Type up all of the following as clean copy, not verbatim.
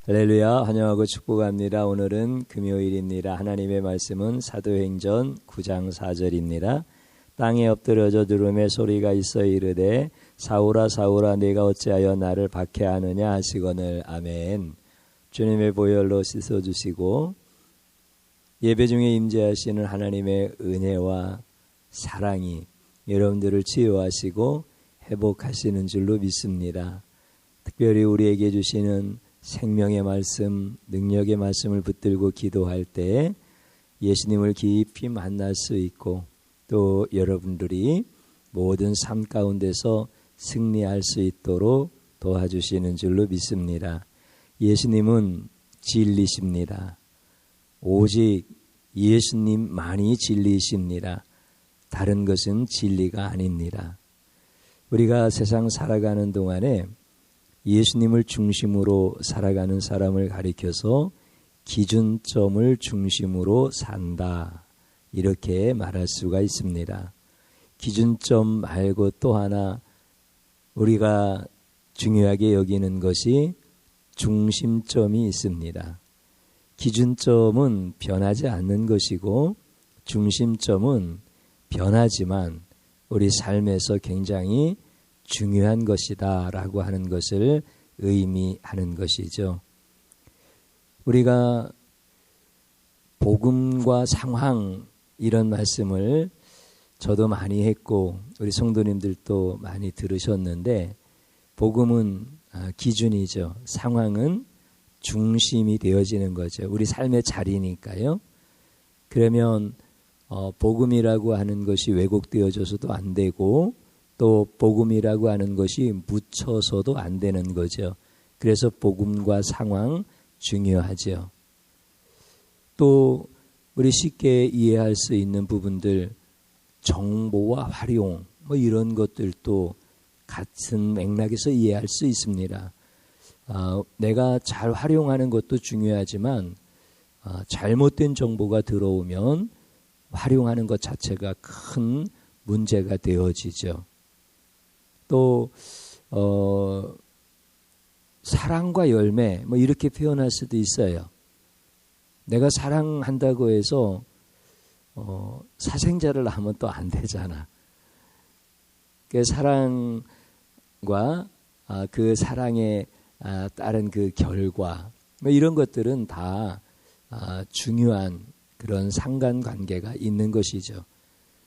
할렐루야, 환영하고 축복합니다. 오늘은 금요일입니다. 하나님의 말씀은 사도행전 9장 4절입니다. 땅에 엎드려져 들음에 소리가 있어 이르되 사울아 사울아 네가 어찌하여 나를 박해하느냐 하시거늘. 아멘. 주님의 보혈로 씻어주시고 예배 중에 임재하시는 하나님의 은혜와 사랑이 여러분들을 치유하시고 회복하시는 줄로 믿습니다. 특별히 우리에게 주시는 생명의 말씀, 능력의 말씀을 붙들고 기도할 때 예수님을 깊이 만날 수 있고 또 여러분들이 모든 삶 가운데서 승리할 수 있도록 도와주시는 줄로 믿습니다. 예수님은 진리십니다. 오직 예수님만이 진리이십니다. 다른 것은 진리가 아닙니다. 우리가 세상 살아가는 동안에 예수님을 중심으로 살아가는 사람을 가리켜서 기준점을 중심으로 산다, 이렇게 말할 수가 있습니다. 기준점 말고 또 하나 우리가 중요하게 여기는 것이 중심점이 있습니다. 기준점은 변하지 않는 것이고 중심점은 변하지만 우리 삶에서 굉장히 중요한 것이다 라고 하는 것을 의미하는 것이죠. 우리가 복음과 상황 이런 말씀을 저도 많이 했고 우리 성도님들도 많이 들으셨는데 복음은 기준이죠. 상황은 중심이 되어지는 거죠. 우리 삶의 자리니까요. 그러면 복음이라고 하는 것이 왜곡되어져서도 안 되고 또 복음이라고 하는 것이 묻혀서도 안 되는 거죠. 그래서 복음과 상황 중요하죠. 또 우리 쉽게 이해할 수 있는 부분들, 정보와 활용 이런 것들도 같은 맥락에서 이해할 수 있습니다. 내가 잘 활용하는 것도 중요하지만 잘못된 정보가 들어오면 활용하는 것 자체가 큰 문제가 되어지죠. 또 사랑과 열매 이렇게 표현할 수도 있어요. 내가 사랑한다고 해서 사생자를 하면 또 안 되잖아. 그 사랑과 그 사랑에 따른 그 결과 이런 것들은 다 중요한 그런 상관관계가 있는 것이죠.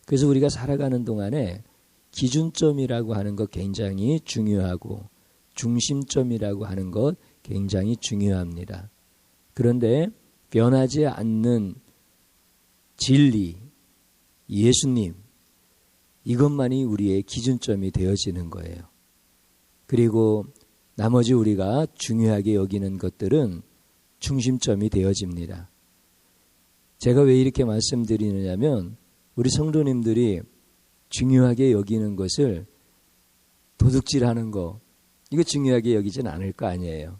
그래서 우리가 살아가는 동안에 기준점이라고 하는 것 굉장히 중요하고 중심점이라고 하는 것 굉장히 중요합니다. 그런데 변하지 않는 진리, 예수님, 이것만이 우리의 기준점이 되어지는 거예요. 그리고 나머지 우리가 중요하게 여기는 것들은 중심점이 되어집니다. 제가 왜 이렇게 말씀드리느냐면 우리 성도님들이 중요하게 여기는 것을 도둑질하는 거, 이거 중요하게 여기진 않을 거 아니에요.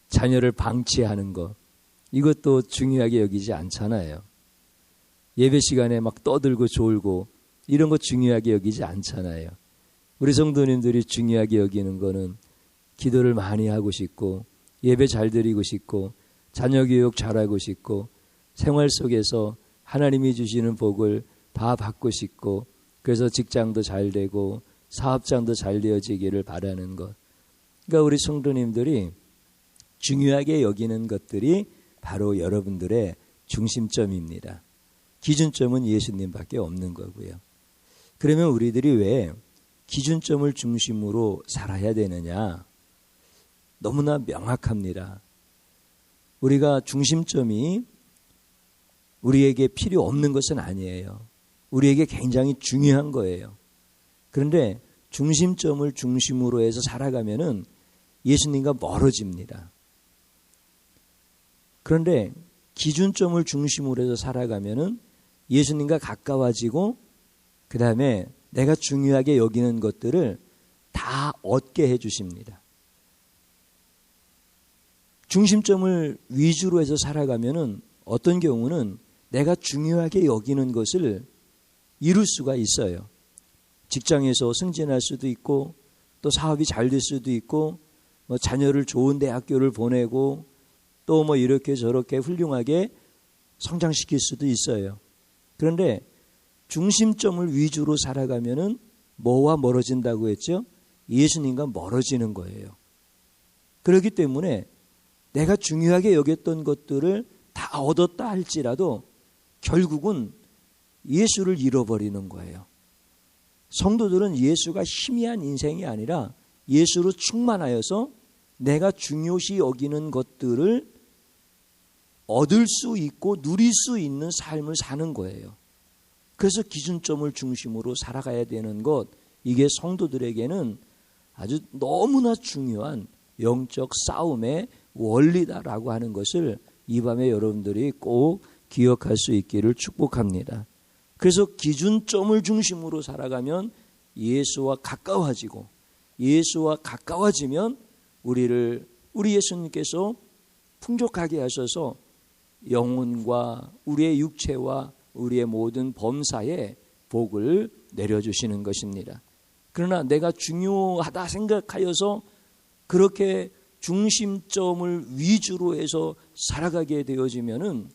자녀를 방치하는 거, 이것도 중요하게 여기지 않잖아요. 예배 시간에 막 떠들고 졸고 이런 거 중요하게 여기지 않잖아요. 우리 성도님들이 중요하게 여기는 거는 기도를 많이 하고 싶고 예배 잘 드리고 싶고 자녀 교육 잘하고 싶고 생활 속에서 하나님이 주시는 복을 다 받고 싶고 그래서 직장도 잘 되고 사업장도 잘 되어지기를 바라는 것. 그러니까 우리 성도님들이 중요하게 여기는 것들이 바로 여러분들의 중심점입니다. 기준점은 예수님밖에 없는 거고요. 그러면 우리들이 왜 기준점을 중심으로 살아야 되느냐? 너무나 명확합니다. 우리가 중심점이 우리에게 필요 없는 것은 아니에요. 우리에게 굉장히 중요한 거예요. 그런데 중심점을 중심으로 해서 살아가면은 예수님과 멀어집니다. 그런데 기준점을 중심으로 해서 살아가면은 예수님과 가까워지고 그 다음에 내가 중요하게 여기는 것들을 다 얻게 해주십니다. 중심점을 위주로 해서 살아가면은 어떤 경우는 내가 중요하게 여기는 것을 이룰 수가 있어요. 직장에서 승진할 수도 있고 또 사업이 잘 될 수도 있고 뭐 자녀를 좋은 대학교를 보내고 또 뭐 이렇게 저렇게 훌륭하게 성장시킬 수도 있어요. 그런데 중심점을 위주로 살아가면은 뭐와 멀어진다고 했죠? 예수님과 멀어지는 거예요. 그렇기 때문에 내가 중요하게 여겼던 것들을 다 얻었다 할지라도 결국은 예수를 잃어버리는 거예요. 성도들은 예수가 희미한 인생이 아니라 예수로 충만하여서 내가 중요시 여기는 것들을 얻을 수 있고 누릴 수 있는 삶을 사는 거예요. 그래서 기준점을 중심으로 살아가야 되는 것, 이게 성도들에게는 아주 너무나 중요한 영적 싸움의 원리다라고 하는 것을 이 밤에 여러분들이 꼭 기억할 수 있기를 축복합니다. 그래서 기준점을 중심으로 살아가면 예수와 가까워지고 예수와 가까워지면 우리 예수님께서 풍족하게 하셔서 영혼과 우리의 육체와 우리의 모든 범사에 복을 내려주시는 것입니다. 그러나 내가 중요하다 생각하여서 그렇게 중심점을 위주로 해서 살아가게 되어지면은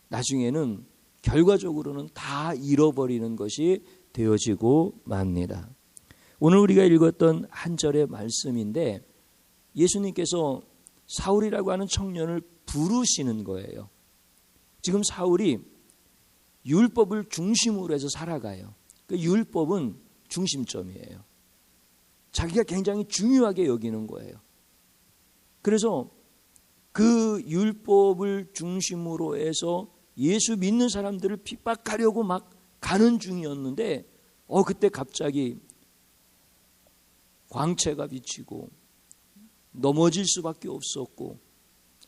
나중에는 결과적으로는 다 잃어버리는 것이 되어지고 맙니다. 오늘 우리가 읽었던 한 절의 말씀인데 예수님께서 사울이라고 하는 청년을 부르시는 거예요. 지금 사울이 율법을 중심으로 해서 살아가요. 그 율법은 중심점이에요. 자기가 굉장히 중요하게 여기는 거예요. 그래서 그 율법을 중심으로 해서 예수 믿는 사람들을 핍박하려고 막 가는 중이었는데 그때 갑자기 광채가 비치고 넘어질 수밖에 없었고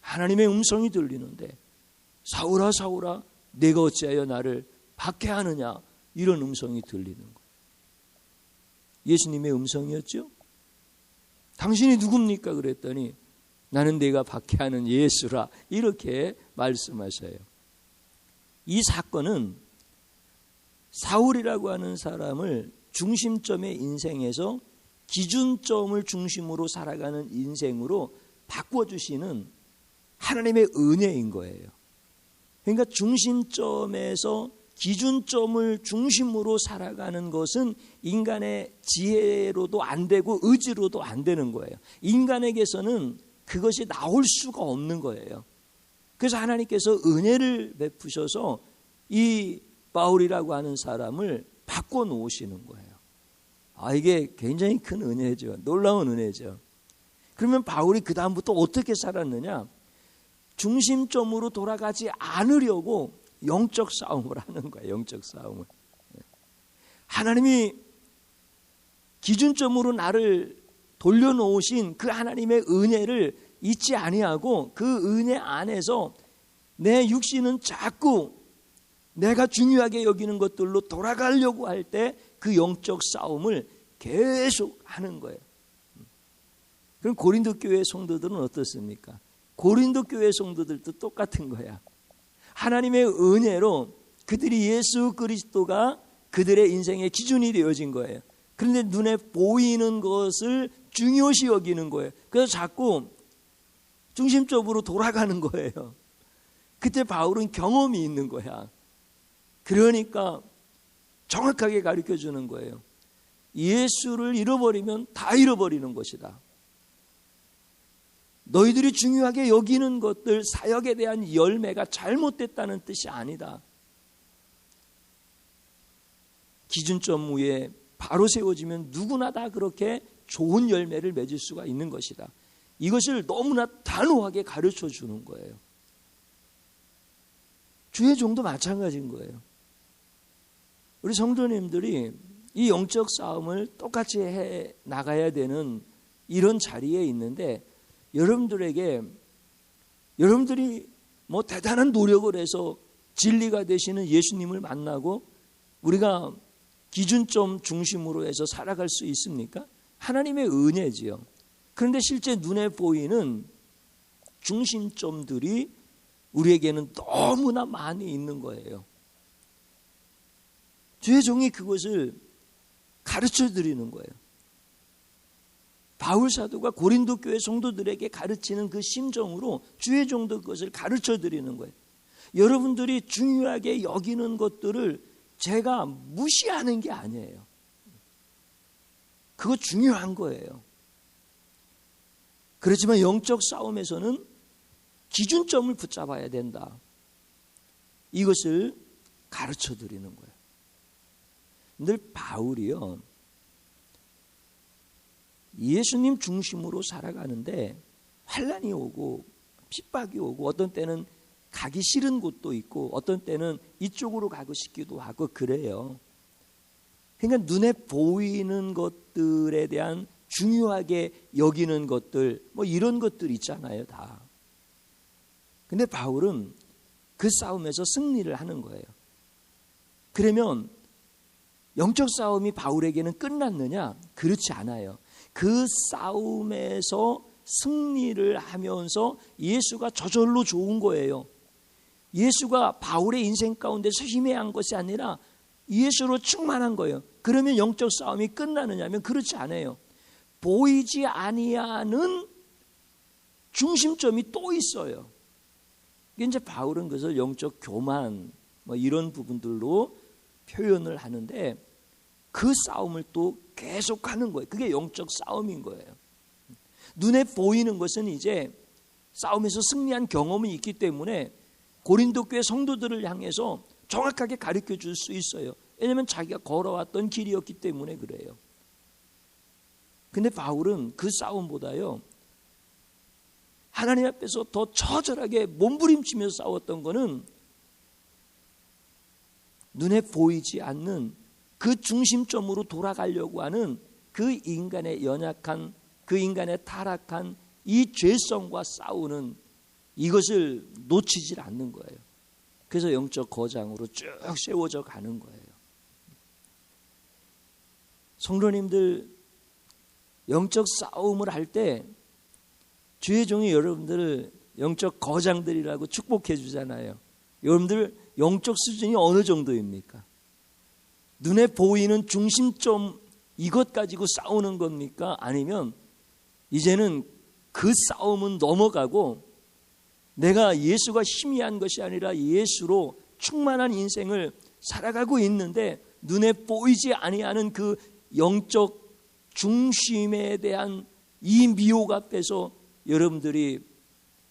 하나님의 음성이 들리는데 사울아 사울아 내가 어찌하여 나를 박해하느냐, 이런 음성이 들리는 거예요. 예수님의 음성이었죠. 당신이 누굽니까? 그랬더니 나는 내가 박해하는 예수라, 이렇게 말씀하셔요. 이 사건은 사울이라고 하는 사람을 중심점의 인생에서 기준점을 중심으로 살아가는 인생으로 바꿔주시는 하나님의 은혜인 거예요. 그러니까 중심점에서 기준점을 중심으로 살아가는 것은 인간의 지혜로도 안 되고 의지로도 안 되는 거예요. 인간에게서는 그것이 나올 수가 없는 거예요. 그래서 하나님께서 은혜를 베푸셔서 이 바울이라고 하는 사람을 바꿔놓으시는 거예요. 이게 굉장히 큰 은혜죠. 놀라운 은혜죠. 그러면 바울이 그 다음부터 어떻게 살았느냐? 중심점으로 돌아가지 않으려고 영적 싸움을 하는 거예요. 영적 싸움을. 하나님이 기준점으로 나를 돌려놓으신 그 하나님의 은혜를 잊지 아니하고 그 은혜 안에서 내 육신은 자꾸 내가 중요하게 여기는 것들로 돌아가려고 할 때 그 영적 싸움을 계속 하는 거예요. 그럼 고린도 교회 성도들은 어떻습니까? 고린도 교회 성도들도 똑같은 거야. 하나님의 은혜로 그들이 예수 그리스도가 그들의 인생의 기준이 되어진 거예요. 그런데 눈에 보이는 것을 중요시 여기는 거예요. 그래서 자꾸 중심적으로 돌아가는 거예요. 그때 바울은 경험이 있는 거야. 그러니까 정확하게 가르쳐 주는 거예요. 예수를 잃어버리면 다 잃어버리는 것이다. 너희들이 중요하게 여기는 것들, 사역에 대한 열매가 잘못됐다는 뜻이 아니다. 기준점 위에 바로 세워지면 누구나 다 그렇게 좋은 열매를 맺을 수가 있는 것이다. 이것을 너무나 단호하게 가르쳐 주는 거예요. 주의 종도 마찬가지인 거예요. 우리 성도님들이 이 영적 싸움을 똑같이 해 나가야 되는 이런 자리에 있는데 여러분들이 뭐 대단한 노력을 해서 진리가 되시는 예수님을 만나고 우리가 기준점 중심으로 해서 살아갈 수 있습니까? 하나님의 은혜지요. 그런데 실제 눈에 보이는 중심점들이 우리에게는 너무나 많이 있는 거예요. 주의 종이 그것을 가르쳐 드리는 거예요. 바울 사도가 고린도 교회 성도들에게 가르치는 그 심정으로 주의 종도 그것을 가르쳐 드리는 거예요. 여러분들이 중요하게 여기는 것들을 제가 무시하는 게 아니에요. 그거 중요한 거예요. 그렇지만 영적 싸움에서는 기준점을 붙잡아야 된다. 이것을 가르쳐 드리는 거예요. 늘 바울이요, 예수님 중심으로 살아가는데 환난이 오고 핍박이 오고 어떤 때는 가기 싫은 곳도 있고 어떤 때는 이쪽으로 가고 싶기도 하고 그래요. 그러니까 눈에 보이는 것들에 대한 중요하게 여기는 것들 뭐 이런 것들 있잖아요 다. 근데 바울은 그 싸움에서 승리를 하는 거예요. 그러면 영적 싸움이 바울에게는 끝났느냐? 그렇지 않아요. 그 싸움에서 승리를 하면서 예수가 저절로 좋은 거예요. 예수가 바울의 인생 가운데서 희미한 것이 아니라 예수로 충만한 거예요. 그러면 영적 싸움이 끝나느냐면 그렇지 않아요. 보이지 아니하는 중심점이 또 있어요. 이제 바울은 그것을 영적 교만 뭐 이런 부분들로 표현을 하는데 그 싸움을 또 계속하는 거예요. 그게 영적 싸움인 거예요. 눈에 보이는 것은 이제 싸움에서 승리한 경험이 있기 때문에 고린도 교회 성도들을 향해서 정확하게 가르쳐 줄 수 있어요. 왜냐하면 자기가 걸어왔던 길이었기 때문에 그래요. 근데 바울은 그 싸움보다요, 하나님 앞에서 더 처절하게 몸부림치며 싸웠던 거는 눈에 보이지 않는 그 중심점으로 돌아가려고 하는 그 인간의 연약한, 그 인간의 타락한 이 죄성과 싸우는 이것을 놓치질 않는 거예요. 그래서 영적 거장으로 쭉 세워져 가는 거예요. 성도님들, 영적 싸움을 할 때 주의 종이 여러분들을 영적 거장들이라고 축복해 주잖아요. 여러분들 영적 수준이 어느 정도입니까? 눈에 보이는 중심점 이것 가지고 싸우는 겁니까? 아니면 이제는 그 싸움은 넘어가고 내가 예수가 희미한 것이 아니라 예수로 충만한 인생을 살아가고 있는데 눈에 보이지 아니하는 그 영적 중심에 대한 이 미혹 앞에서 여러분들이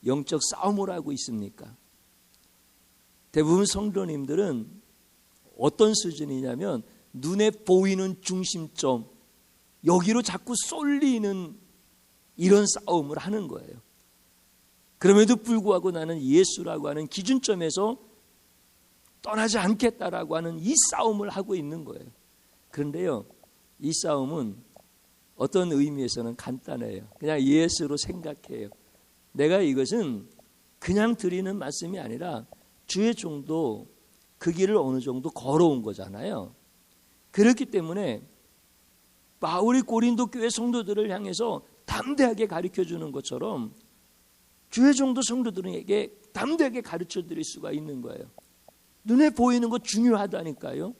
영적 싸움을 하고 있습니까? 대부분 성도님들은 어떤 수준이냐면 눈에 보이는 중심점 여기로 자꾸 쏠리는 이런 싸움을 하는 거예요. 그럼에도 불구하고 나는 예수라고 하는 기준점에서 떠나지 않겠다라고 하는 이 싸움을 하고 있는 거예요. 그런데요, 이 싸움은 어떤 의미에서는 간단해요. 그냥 예수로 생각해요. 내가 이것은 그냥 드리는 말씀이 아니라 주의 종도 그 길을 어느 정도 걸어온 거잖아요. 그렇기 때문에 바울이 고린도 교회 성도들을 향해서 담대하게 가르쳐주는 것처럼 주의 종도 성도들에게 담대하게 가르쳐 드릴 수가 있는 거예요. 눈에 보이는 거 중요하다니까요.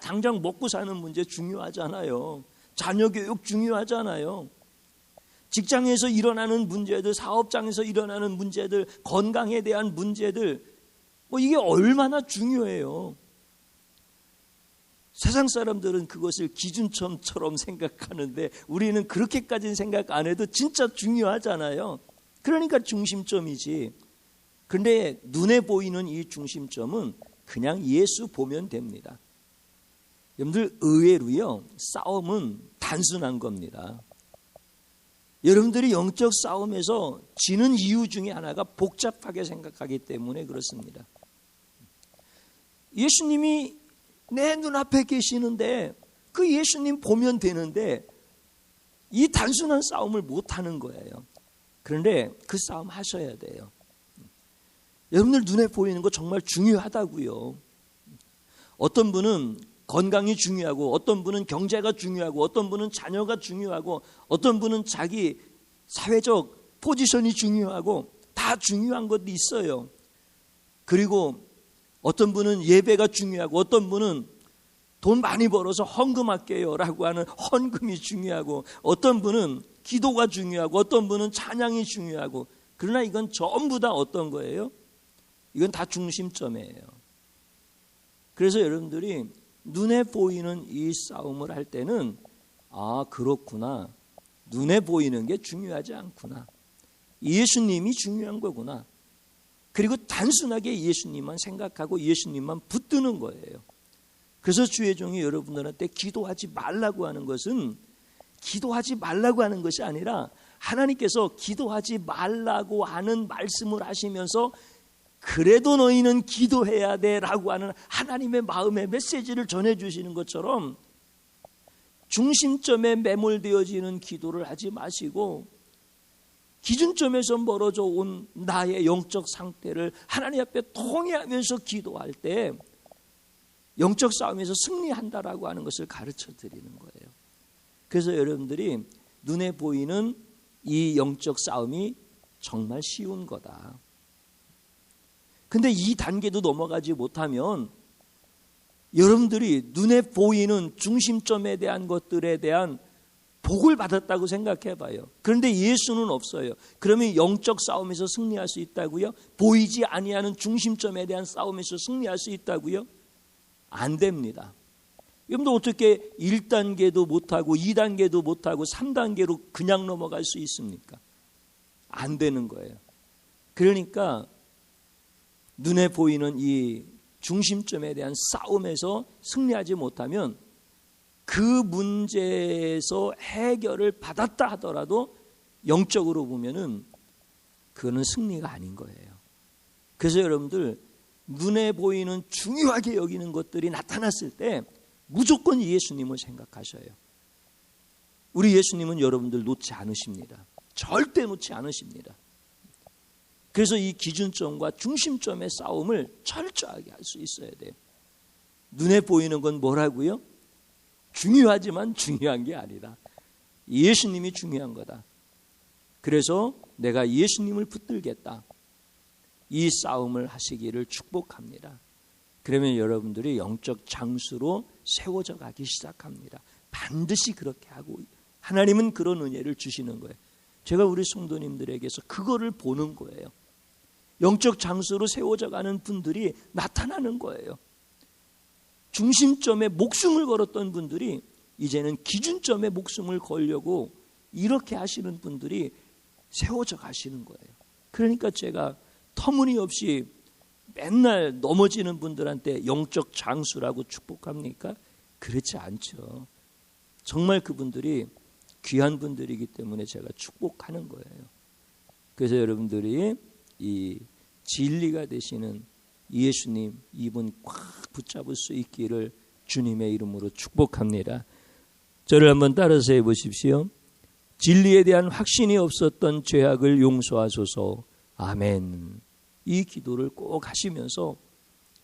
당장 먹고 사는 문제 중요하잖아요. 자녀 교육 중요하잖아요. 직장에서 일어나는 문제들, 사업장에서 일어나는 문제들, 건강에 대한 문제들, 이게 얼마나 중요해요. 세상 사람들은 그것을 기준점처럼 생각하는데 우리는 그렇게까지는 생각 안 해도 진짜 중요하잖아요. 그러니까 중심점이지. 그런데 눈에 보이는 이 중심점은 그냥 예수 보면 됩니다. 여러분들 의외로요, 싸움은 단순한 겁니다. 여러분들이 영적 싸움에서 지는 이유 중에 하나가 복잡하게 생각하기 때문에 그렇습니다. 예수님이 내 눈앞에 계시는데 그 예수님 보면 되는데 이 단순한 싸움을 못하는 거예요. 그런데 그 싸움 하셔야 돼요. 여러분들 눈에 보이는 거 정말 중요하다고요. 어떤 분은 건강이 중요하고, 어떤 분은 경제가 중요하고, 어떤 분은 자녀가 중요하고, 어떤 분은 자기 사회적 포지션이 중요하고, 다 중요한 것도 있어요. 그리고 어떤 분은 예배가 중요하고, 어떤 분은 돈 많이 벌어서 헌금할게요 라고 하는 헌금이 중요하고, 어떤 분은 기도가 중요하고, 어떤 분은 찬양이 중요하고. 그러나 이건 전부 다 어떤 거예요? 이건 다 중심점이에요. 그래서 여러분들이 눈에 보이는 이 싸움을 할 때는, 아, 그렇구나, 눈에 보이는 게 중요하지 않구나, 예수님이 중요한 거구나. 그리고 단순하게 예수님만 생각하고 예수님만 붙드는 거예요. 그래서 주의 종이 여러분들한테 기도하지 말라고 하는 것은, 기도하지 말라고 하는 것이 아니라 하나님께서 기도하지 말라고 하는 말씀을 하시면서 그래도 너희는 기도해야 돼라고 하는 하나님의 마음의 메시지를 전해주시는 것처럼, 중심점에 매몰되어지는 기도를 하지 마시고 기준점에서 멀어져 온 나의 영적 상태를 하나님 앞에 통회하면서 기도할 때 영적 싸움에서 승리한다라고 하는 것을 가르쳐 드리는 거예요. 그래서 여러분들이 눈에 보이는 이 영적 싸움이 정말 쉬운 거다. 근데 이 단계도 넘어가지 못하면 여러분들이 눈에 보이는 중심점에 대한 것들에 대한 복을 받았다고 생각해 봐요. 그런데 예수는 없어요. 그러면 영적 싸움에서 승리할 수 있다고요? 보이지 아니하는 중심점에 대한 싸움에서 승리할 수 있다고요? 안 됩니다. 여러분들 어떻게 1단계도 못하고 2단계도 못하고 3단계로 그냥 넘어갈 수 있습니까? 안 되는 거예요. 그러니까 눈에 보이는 이 중심점에 대한 싸움에서 승리하지 못하면 그 문제에서 해결을 받았다 하더라도 영적으로 보면은 그거는 승리가 아닌 거예요. 그래서 여러분들 눈에 보이는 중요하게 여기는 것들이 나타났을 때 무조건 예수님을 생각하셔요. 우리 예수님은 여러분들 놓지 않으십니다. 절대 놓지 않으십니다. 그래서 이 기준점과 중심점의 싸움을 철저하게 할 수 있어야 돼요. 눈에 보이는 건 뭐라고요? 중요하지만 중요한 게 아니라 예수님이 중요한 거다. 그래서 내가 예수님을 붙들겠다. 이 싸움을 하시기를 축복합니다. 그러면 여러분들이 영적 장수로 세워져 가기 시작합니다. 반드시 그렇게 하고 하나님은 그런 은혜를 주시는 거예요. 제가 우리 성도님들에게서 그거를 보는 거예요. 영적 장수로 세워져 가는 분들이 나타나는 거예요. 중심점에 목숨을 걸었던 분들이 이제는 기준점에 목숨을 걸려고 이렇게 하시는 분들이 세워져 가시는 거예요. 그러니까 제가 터무니없이 맨날 넘어지는 분들한테 영적 장수라고 축복합니까? 그렇지 않죠. 정말 그분들이 귀한 분들이기 때문에 제가 축복하는 거예요. 그래서 여러분들이 이 진리가 되시는 예수님 이분 꽉 붙잡을 수 있기를 주님의 이름으로 축복합니다. 저를 한번 따라서 해보십시오. 진리에 대한 확신이 없었던 죄악을 용서하소서. 아멘. 이 기도를 꼭 하시면서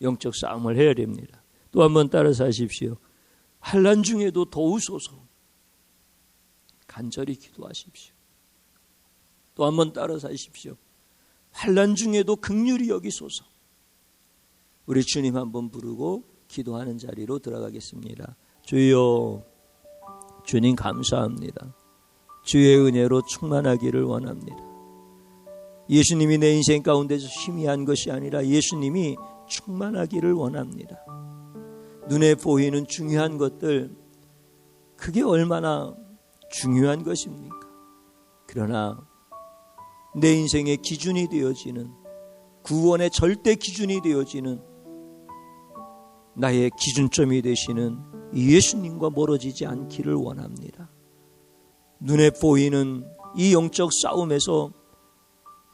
영적 싸움을 해야 됩니다. 또 한번 따라서 하십시오. 환난 중에도 도우소서. 간절히 기도하십시오. 또 한번 따라서 하십시오. 환난 중에도 긍휼히 여기소서. 우리 주님 한번 부르고 기도하는 자리로 들어가겠습니다. 주여, 주님 감사합니다. 주의 은혜로 충만하기를 원합니다. 예수님이 내 인생 가운데서 희미한 것이 아니라 예수님이 충만하기를 원합니다. 눈에 보이는 중요한 것들, 그게 얼마나 중요한 것입니까? 그러나 내 인생의 기준이 되어지는, 구원의 절대 기준이 되어지는 나의 기준점이 되시는 예수님과 멀어지지 않기를 원합니다. 눈에 보이는 이 영적 싸움에서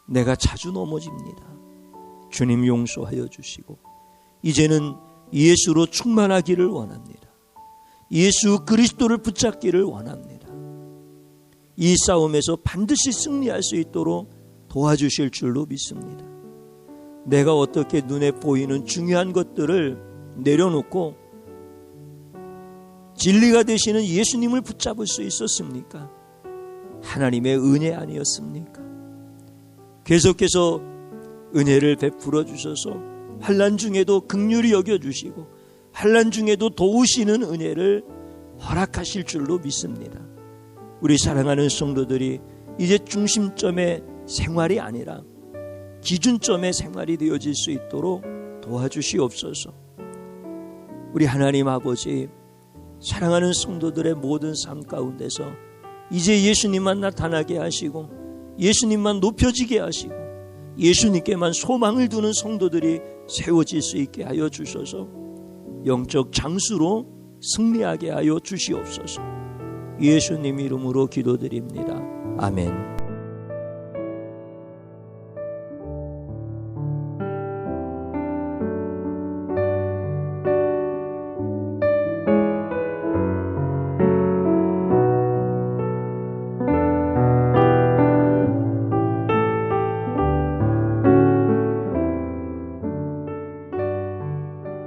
내가 자주 넘어집니다. 주님 용서하여 주시고 이제는 예수로 충만하기를 원합니다. 예수 그리스도를 붙잡기를 원합니다. 이 싸움에서 반드시 승리할 수 있도록 도와주실 줄로 믿습니다. 내가 어떻게 눈에 보이는 중요한 것들을 내려놓고 진리가 되시는 예수님을 붙잡을 수 있었습니까? 하나님의 은혜 아니었습니까? 계속해서 은혜를 베풀어 주셔서 환난 중에도 긍휼히 여겨주시고 환난 중에도 도우시는 은혜를 허락하실 줄로 믿습니다. 우리 사랑하는 성도들이 이제 중심점의 생활이 아니라 기준점의 생활이 되어질 수 있도록 도와주시옵소서. 우리 하나님 아버지, 사랑하는 성도들의 모든 삶 가운데서 이제 예수님만 나타나게 하시고 예수님만 높여지게 하시고 예수님께만 소망을 두는 성도들이 세워질 수 있게 하여 주셔서 영적 장수로 승리하게 하여 주시옵소서. 예수님 이름으로 기도드립니다. 아멘.